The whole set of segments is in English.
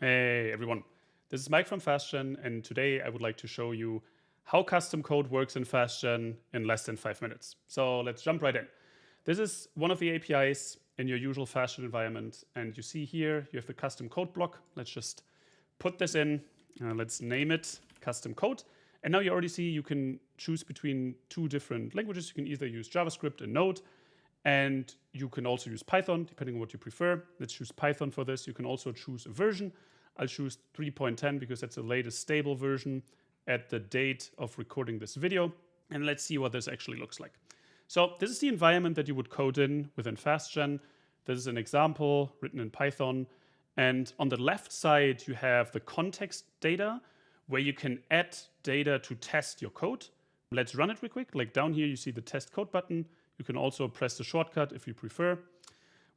Hey everyone, this is Mike from Fastgen, and today I would like to show you how custom code works in Fastgen in less than 5 minutes. So let's jump right in. This is one of the APIs in your usual Fastgen environment, and you see here you have the custom code block. Let's just put this in. Let's name it custom code. And now you already see you can choose between two different languages. You can either use JavaScript and Node, and you can also use Python, depending on what you prefer. Let's choose Python for this. You can also choose a version. I'll choose 3.10 because that's the latest stable version at the date of recording this video. And let's see what this actually looks like. So this is the environment that you would code in within Fastgen. This is an example written in Python. And on the left side, you have the context data where you can add data to test your code. Let's run it real quick. Like down here, you see the test code button. You can also press the shortcut if you prefer.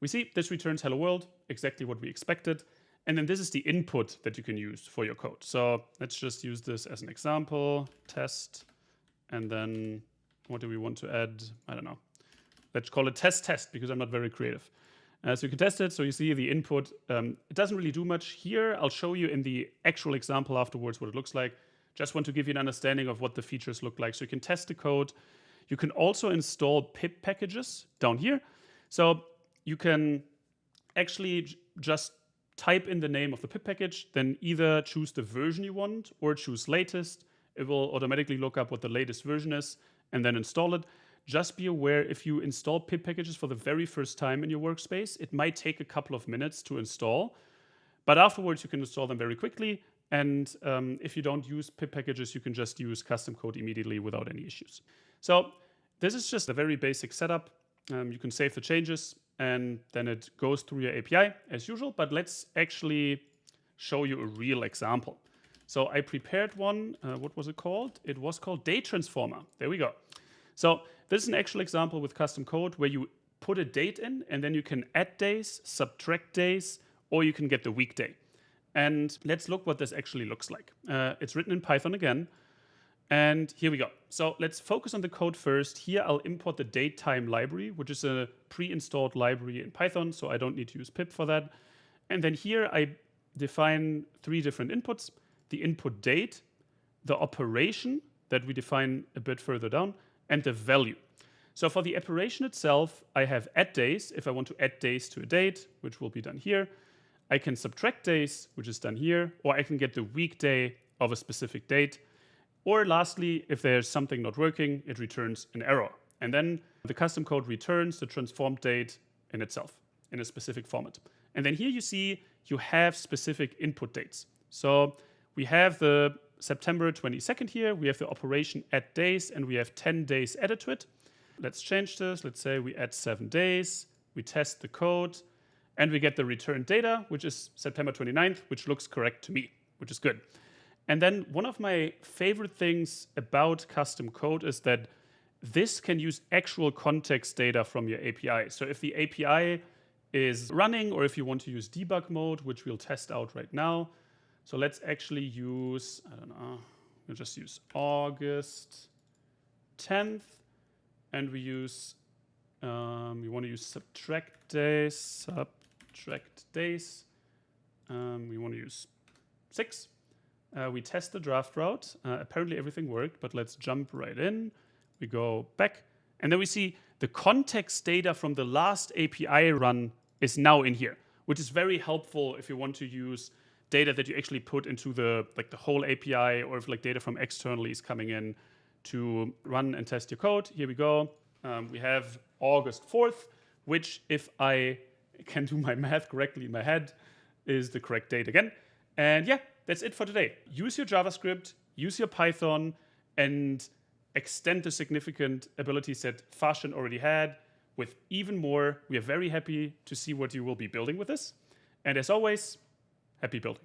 We see this returns hello world, exactly what we expected. And then this is the input that you can use for your code. So let's just use this as an example, test. And then what do we want to add? I don't know. Let's call it test because I'm not very creative. So you can test it. So you see the input. It doesn't really do much here. I'll show you in the actual example afterwards what it looks like. Just want to give you an understanding of what the features look like. So you can test the code. You can also install pip packages down here. So you can actually just type in the name of the pip package, then either choose the version you want or choose latest. It will automatically look up what the latest version is and then install it. Just be aware, if you install pip packages for the very first time in your workspace, it might take a couple of minutes to install, but afterwards you can install them very quickly. And if you don't use pip packages, you can just use custom code immediately without any issues. So this is just a very basic setup. You can save the changes and then it goes through your API as usual, but let's actually show you a real example. So I prepared one, what was it called? It was called Day Transformer. There we go. So this is an actual example with custom code where you put a date in and then you can add days, subtract days, or you can get the weekday. And let's look what this actually looks like. It's written in Python again. And here we go. So let's focus on the code first. Here I'll import the datetime library, which is a pre-installed library in Python, so I don't need to use pip for that. And then here I define 3 different inputs: the input date, the operation that we define a bit further down, and the value. So for the operation itself, I have add days. If I want to add days to a date, which will be done here, I can subtract days, which is done here, or I can get the weekday of a specific date. Or lastly, if there's something not working, it returns an error. And then the custom code returns the transformed date in itself in a specific format. And then here you see you have specific input dates. So we have the September 22nd here. We have the operation add days, and we have 10 days added to it. Let's change this. Let's say we add 7 days. We test the code, and we get the return data, which is September 29th, which looks correct to me, which is good. And then one of my favorite things about custom code is that this can use actual context data from your API. So if the API is running, or if you want to use debug mode, which we'll test out right now. So let's actually use, I don't know, we'll just use August 10th. And we use, we want to use subtract days. We want to use 6. We test the draft route. Apparently everything worked, but let's jump right in. We go back, and then we see the context data from the last API run is now in here, which is very helpful if you want to use data that you actually put into the whole API, or if data from externally is coming in to run and test your code. Here we go. We have August 4th, which, if I can do my math correctly in my head, is the correct date again. And yeah, that's it for today. Use your JavaScript, use your Python, and extend the significant abilities that Fastgen already had with even more. We are very happy to see what you will be building with this. And as always, happy building.